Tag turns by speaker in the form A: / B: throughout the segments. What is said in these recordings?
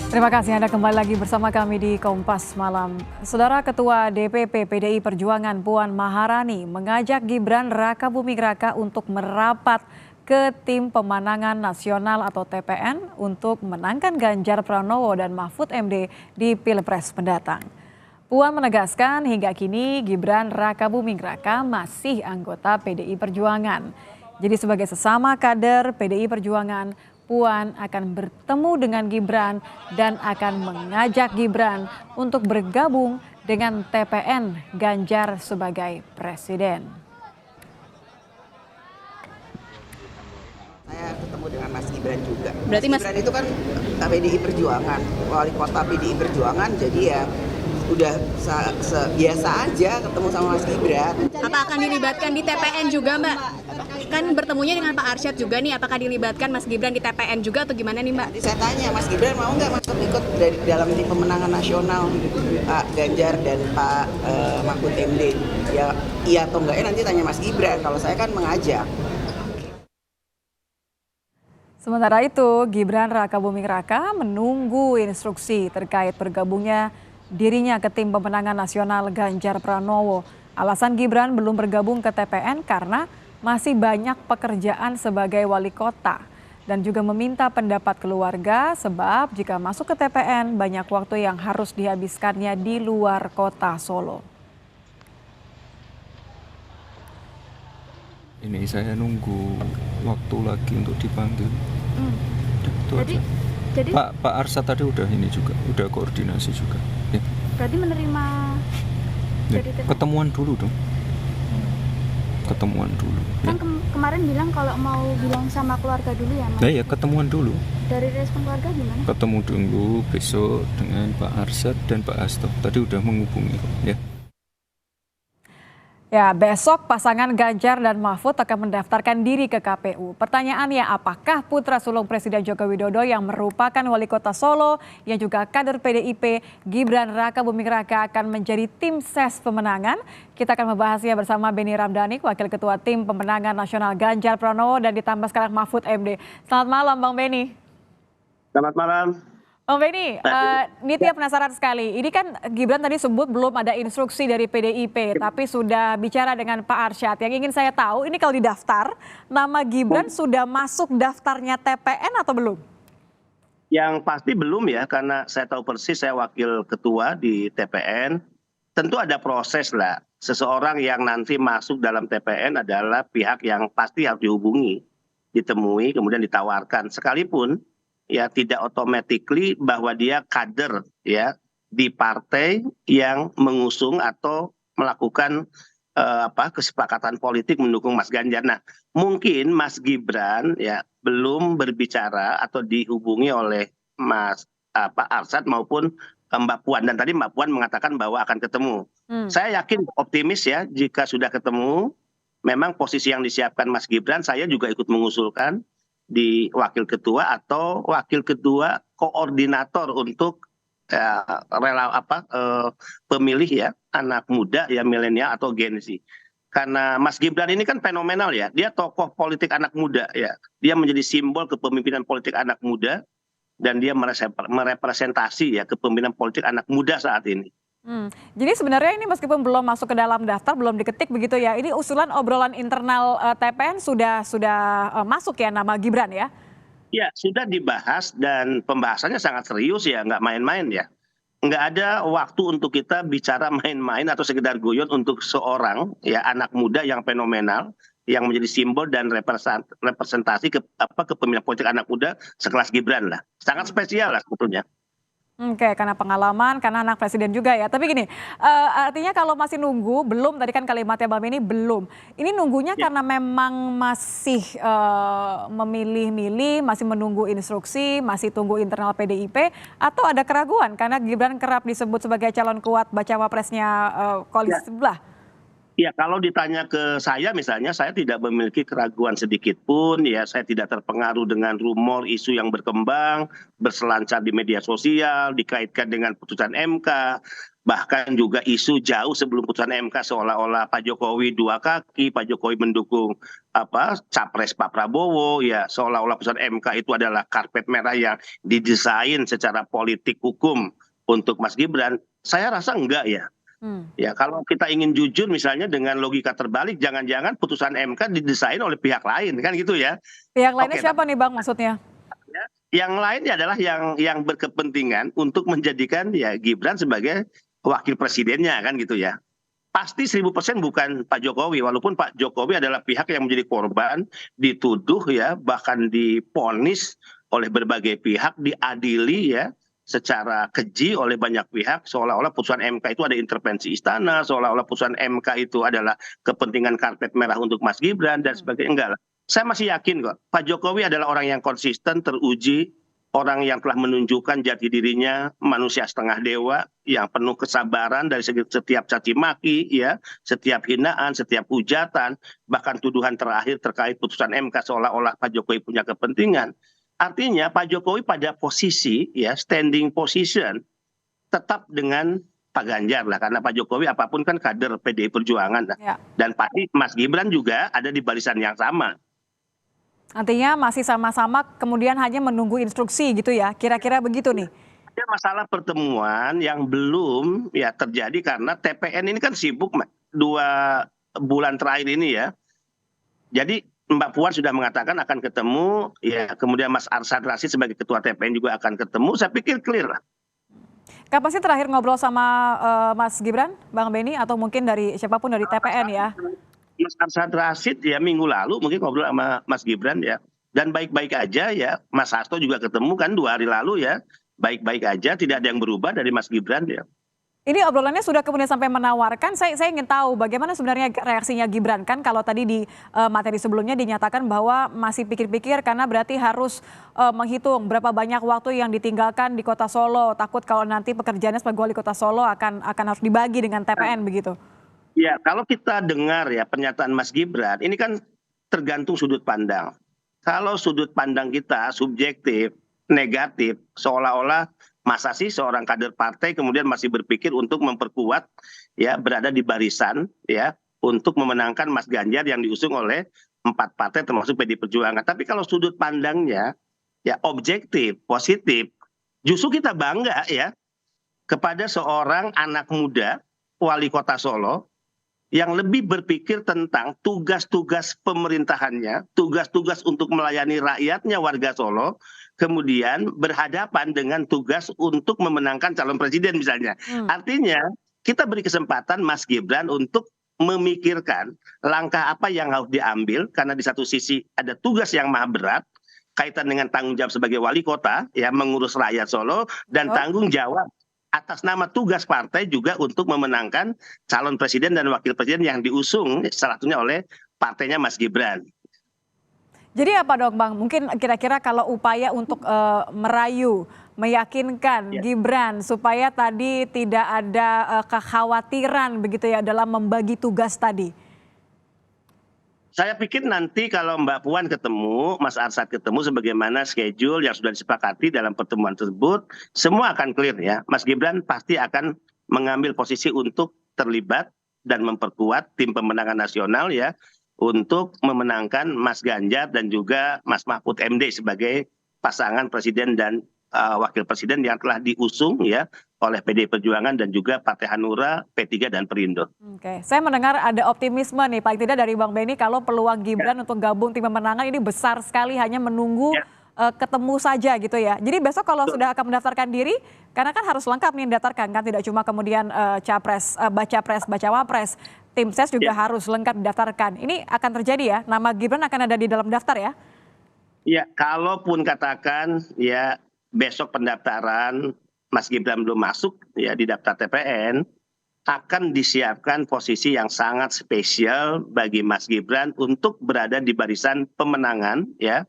A: Terima kasih Anda kembali lagi bersama kami di Kompas Malam. Saudara Ketua DPP PDI Perjuangan Puan Maharani mengajak Gibran Rakabuming Raka untuk merapat ke Tim Pemenangan Nasional atau TPN untuk menangkan Ganjar Pranowo dan Mahfud MD di Pilpres mendatang. Puan menegaskan hingga kini Gibran Rakabuming Raka masih anggota PDI Perjuangan. Jadi sebagai sesama kader PDI Perjuangan, Puan akan bertemu dengan Gibran dan akan mengajak Gibran untuk bergabung dengan TPN Ganjar sebagai presiden.
B: Saya ketemu dengan Mas Gibran juga.
C: Berarti
B: Mas Gibran itu kan PDI Perjuangan, wali kota PDI Perjuangan, jadi ya udah biasa aja ketemu sama Mas Gibran.
C: Apa akan dilibatkan di TPN juga, Mbak? Kan bertemunya dengan Pak Arsyad juga nih, apakah dilibatkan Mas Gibran di TPN juga atau gimana nih, Mbak?
B: Jadi saya tanya, Mas Gibran mau nggak masuk ikut dari dalam Tim Pemenangan Nasional Pak Ganjar dan Pak Mahfud MD? Ya iya atau enggak ya nanti tanya Mas Gibran. Kalau saya kan mengajak.
A: Sementara itu, Gibran Rakabuming Raka menunggu instruksi terkait bergabungnya dirinya ke Tim Pemenangan Nasional Ganjar Pranowo. Alasan Gibran belum bergabung ke TPN karena masih banyak pekerjaan sebagai wali kota dan juga meminta pendapat keluarga sebab jika masuk ke TPN banyak waktu yang harus dihabiskannya di luar kota Solo.
D: Ini saya nunggu waktu lagi untuk dipanggil. Itu aja.
E: Jadi
D: Pak Arsyad tadi udah ini juga, udah koordinasi juga. Ya.
E: berarti menerima
D: Ya.
E: dari TPN.
D: Ketemuan dulu dong. Ketemuan dulu. Ya.
E: Kan kemarin bilang kalau mau bilang sama keluarga dulu ya, Mas.
D: Nah, ya ketemuan dulu.
E: Dari respon keluarga gimana?
D: Ketemu dulu besok dengan Pak Arsyad dan Pak Hasto. Tadi udah menghubungi kok. Ya.
A: Ya, besok pasangan Ganjar dan Mahfud akan mendaftarkan diri ke KPU. Pertanyaannya, apakah putra sulung Presiden Joko Widodo yang merupakan wali kota Solo yang juga kader PDIP, Gibran Rakabuming Raka akan menjadi tim ses pemenangan? Kita akan membahasnya bersama Benny Ramdhani, Wakil Ketua Tim Pemenangan Nasional Ganjar Pranowo dan ditambah sekarang Mahfud MD. Selamat malam Bang Benny.
F: Selamat malam.
A: Bang Benny, Nitya penasaran sekali. Ini kan Gibran tadi sebut belum ada instruksi dari PDIP, tapi sudah bicara dengan Pak Arsyad. Yang ingin saya tahu, ini kalau didaftar, nama Gibran sudah masuk daftarnya TPN atau belum?
F: Yang pasti belum ya, karena saya tahu persis saya wakil ketua di TPN. Tentu ada proses lah. Seseorang yang nanti masuk dalam TPN adalah pihak yang pasti harus dihubungi, ditemui, kemudian ditawarkan. Sekalipun ya tidak automatically bahwa dia kader ya di partai yang mengusung atau melakukan kesepakatan politik mendukung Mas Ganjar. Nah, mungkin Mas Gibran ya belum berbicara atau dihubungi oleh Mas Arsyad maupun Mbak Puan, dan tadi Mbak Puan mengatakan bahwa akan ketemu. Saya yakin optimis ya jika sudah ketemu. Memang posisi yang disiapkan Mas Gibran saya juga ikut mengusulkan di wakil ketua atau wakil ketua koordinator untuk pemilih ya anak muda ya milenial atau Gen Z. Karena Mas Gibran ini kan fenomenal ya, dia tokoh politik anak muda ya, dia menjadi simbol kepemimpinan politik anak muda dan dia merepresentasi ya kepemimpinan politik anak muda saat ini.
A: Jadi sebenarnya ini meskipun belum masuk ke dalam daftar, belum diketik begitu ya, ini usulan obrolan internal TPN sudah masuk ya nama Gibran ya?
F: Ya, sudah dibahas dan pembahasannya sangat serius ya, nggak main-main ya. Nggak ada waktu untuk kita bicara main-main atau sekedar guyon untuk seorang ya anak muda yang fenomenal, yang menjadi simbol dan representasi kepemimpinan politik anak muda sekelas Gibran lah. Sangat spesial lah sebetulnya.
A: Oke, karena pengalaman, karena anak presiden juga ya. Tapi gini, artinya kalau masih nunggu, belum, tadi kan kalimatnya Bang Benny, belum. Ini nunggunya karena memang masih memilih-milih, masih menunggu instruksi, masih tunggu internal PDIP, atau ada keraguan karena Gibran kerap disebut sebagai calon kuat bacawa presnya koalisi sebelah?
F: Ya, kalau ditanya ke saya misalnya, saya tidak memiliki keraguan sedikit pun, ya saya tidak terpengaruh dengan rumor isu yang berkembang, berselancar di media sosial, dikaitkan dengan putusan MK. bahkan juga isu jauh sebelum putusan MK seolah-olah Pak Jokowi dua kaki, Pak Jokowi mendukung capres Pak Prabowo, ya seolah-olah putusan MK itu adalah karpet merah yang didesain secara politik hukum untuk Mas Gibran. Saya rasa enggak ya. Ya kalau kita ingin jujur misalnya dengan logika terbalik, jangan-jangan putusan MK didesain oleh pihak lain kan gitu ya.
A: Pihak lainnya
F: Oke,
A: siapa nih Bang maksudnya?
F: yang lainnya adalah yang berkepentingan untuk menjadikan ya Gibran sebagai wakil presidennya kan gitu ya. Pasti 1000% bukan Pak Jokowi, walaupun Pak Jokowi adalah pihak yang menjadi korban, dituduh ya, bahkan diponis oleh berbagai pihak, diadili ya secara keji oleh banyak pihak, seolah-olah putusan MK itu ada intervensi istana, seolah-olah putusan MK itu adalah kepentingan karpet merah untuk Mas Gibran dan sebagainya. Enggak lah. Saya masih yakin kok, Pak Jokowi adalah orang yang konsisten, teruji, orang yang telah menunjukkan jati dirinya manusia setengah dewa yang penuh kesabaran dari setiap caci maki, ya, setiap hinaan, setiap hujatan, bahkan tuduhan terakhir terkait putusan MK seolah-olah Pak Jokowi punya kepentingan. Artinya Pak Jokowi pada posisi, ya, standing position, tetap dengan Pak Ganjar lah, karena Pak Jokowi apapun kan kader PDI Perjuangan lah.
A: Ya.
F: Dan pasti Mas Gibran juga ada di barisan yang sama.
A: Artinya masih sama-sama kemudian hanya menunggu instruksi gitu ya, kira-kira begitu nih.
F: Ada masalah pertemuan yang belum ya terjadi karena TPN ini kan sibuk 2 bulan terakhir ini ya. Jadi Mbak Puan sudah mengatakan akan ketemu, ya kemudian Mas Arsyad Rashid sebagai ketua TPN juga akan ketemu, saya pikir clear lah.
A: Kapan sih terakhir ngobrol sama Mas Gibran, Bang Benny, atau mungkin dari siapapun dari TPN ya?
F: Mas Arsyad Rashid ya minggu lalu mungkin ngobrol sama Mas Gibran ya. Dan baik-baik aja ya, Mas Hasto juga ketemu kan 2 hari lalu ya. Baik-baik aja, tidak ada yang berubah dari Mas Gibran ya.
A: Ini obrolannya sudah kemudian sampai menawarkan, saya ingin tahu bagaimana sebenarnya reaksinya Gibran. Kan kalau tadi di materi sebelumnya dinyatakan bahwa masih pikir-pikir karena berarti harus menghitung berapa banyak waktu yang ditinggalkan di kota Solo. Takut kalau nanti pekerjaannya sebagai wali kota Solo akan harus dibagi dengan TPN begitu.
F: Ya, kalau kita dengar ya pernyataan Mas Gibran, ini kan tergantung sudut pandang. Kalau sudut pandang kita subjektif, negatif, seolah-olah masa sih seorang kader partai kemudian masih berpikir untuk memperkuat ya berada di barisan ya untuk memenangkan Mas Ganjar yang diusung oleh 4 partai termasuk PDI Perjuangan. Tapi kalau sudut pandangnya ya objektif, positif, justru kita bangga ya kepada seorang anak muda wali kota Solo yang lebih berpikir tentang tugas-tugas pemerintahannya, tugas-tugas untuk melayani rakyatnya warga Solo, kemudian berhadapan dengan tugas untuk memenangkan calon presiden misalnya. Artinya kita beri kesempatan Mas Gibran untuk memikirkan langkah apa yang harus diambil, karena di satu sisi ada tugas yang maha berat, kaitan dengan tanggung jawab sebagai wali kota, ya mengurus rakyat Solo, dan tanggung jawab atas nama tugas partai juga untuk memenangkan calon presiden dan wakil presiden yang diusung salah satunya oleh partainya Mas Gibran.
A: Jadi apa dong Bang, mungkin kira-kira kalau upaya untuk merayu, meyakinkan Gibran supaya tadi tidak ada kekhawatiran begitu ya dalam membagi tugas tadi? Saya
F: pikir nanti kalau Mbak Puan ketemu, Mas Arsyad ketemu, sebagaimana schedule yang sudah disepakati dalam pertemuan tersebut, semua akan clear ya. Mas Gibran pasti akan mengambil posisi untuk terlibat dan memperkuat tim pemenangan nasional ya, untuk memenangkan Mas Ganjar dan juga Mas Mahfud MD sebagai pasangan presiden dan wakil presiden yang telah diusung ya oleh PDI Perjuangan dan juga Partai Hanura, P3 dan Perindo.
A: Oke, saya mendengar ada optimisme nih paling tidak dari Bang Benny kalau peluang Gibran untuk gabung tim pemenangan ini besar sekali, hanya menunggu ketemu saja gitu ya. Jadi besok kalau sudah akan mendaftarkan diri, karena kan harus lengkap nih mendaftarkan kan, tidak cuma kemudian baca wapres, tim ses juga harus lengkap didaftarkan. Ini akan terjadi ya, nama Gibran akan ada di dalam daftar ya?
F: Ya, kalaupun katakan ya besok pendaftaran Mas Gibran belum masuk ya di daftar TPN, akan disiapkan posisi yang sangat spesial bagi Mas Gibran untuk berada di barisan pemenangan ya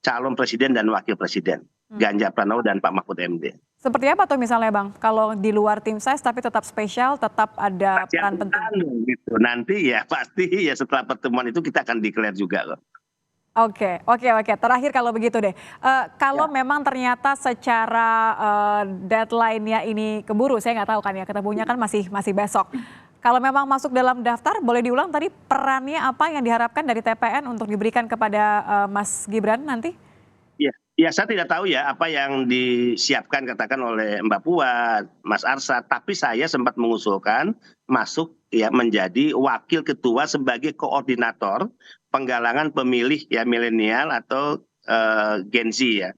F: calon presiden dan wakil presiden, Ganjar Pranowo dan Pak Mahfud MD.
A: Seperti apa tuh misalnya Bang, kalau di luar tim ses tapi tetap spesial, tetap ada peran penting?
F: Gitu. Nanti ya pasti ya setelah pertemuan itu kita akan declare juga loh.
A: Oke. Terakhir kalau begitu deh, kalau memang ternyata secara deadline-nya ini keburu, saya nggak tahu kan ya, ketemunya kan masih besok. Kalau memang masuk dalam daftar, boleh diulang tadi perannya apa yang diharapkan dari TPN untuk diberikan kepada Mas Gibran nanti?
F: Ya, saya tidak tahu ya apa yang disiapkan katakan oleh Mbak Puan, Mas Arsad, tapi saya sempat mengusulkan masuk ya menjadi wakil ketua sebagai koordinator penggalangan pemilih ya milenial atau Gen Z ya.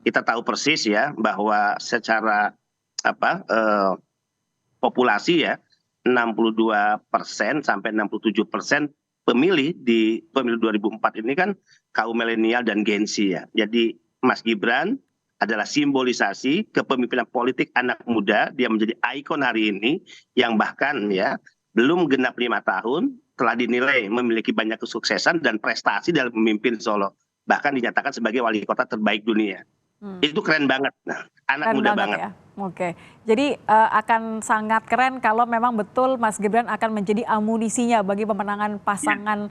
F: Kita tahu persis ya bahwa secara populasi ya 62% sampai 67% pemilih di pemilu 2004 ini kan kaum milenial dan Gen Z ya. Jadi Mas Gibran adalah simbolisasi kepemimpinan politik anak muda. Dia menjadi ikon hari ini yang bahkan ya belum genap 5 tahun telah dinilai memiliki banyak kesuksesan dan prestasi dalam memimpin Solo. Bahkan dinyatakan sebagai wali kota terbaik dunia. Itu keren banget. Nah, anak
A: Keren
F: muda
A: banget
F: banget.
A: ya. Oke, jadi akan sangat keren kalau memang betul Mas Gibran akan menjadi amunisinya bagi pemenangan pasangan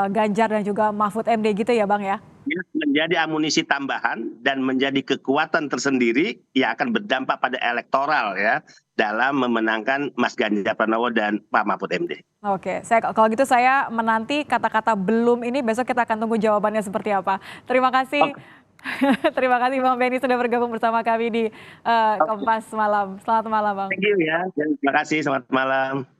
A: Ganjar dan juga Mahfud MD gitu ya Bang ya?
F: Dia menjadi amunisi tambahan dan menjadi kekuatan tersendiri yang akan berdampak pada elektoral ya dalam memenangkan Mas Ganjar Pranowo dan Pak Mahfud MD.
A: Oke, kalau gitu saya menanti kata-kata belum ini, besok kita akan tunggu jawabannya seperti apa. Terima kasih. Terima kasih Bang Benny sudah bergabung bersama kami di Kompas Malam. Selamat malam Bang.
F: Thank you ya. Terima kasih, selamat malam.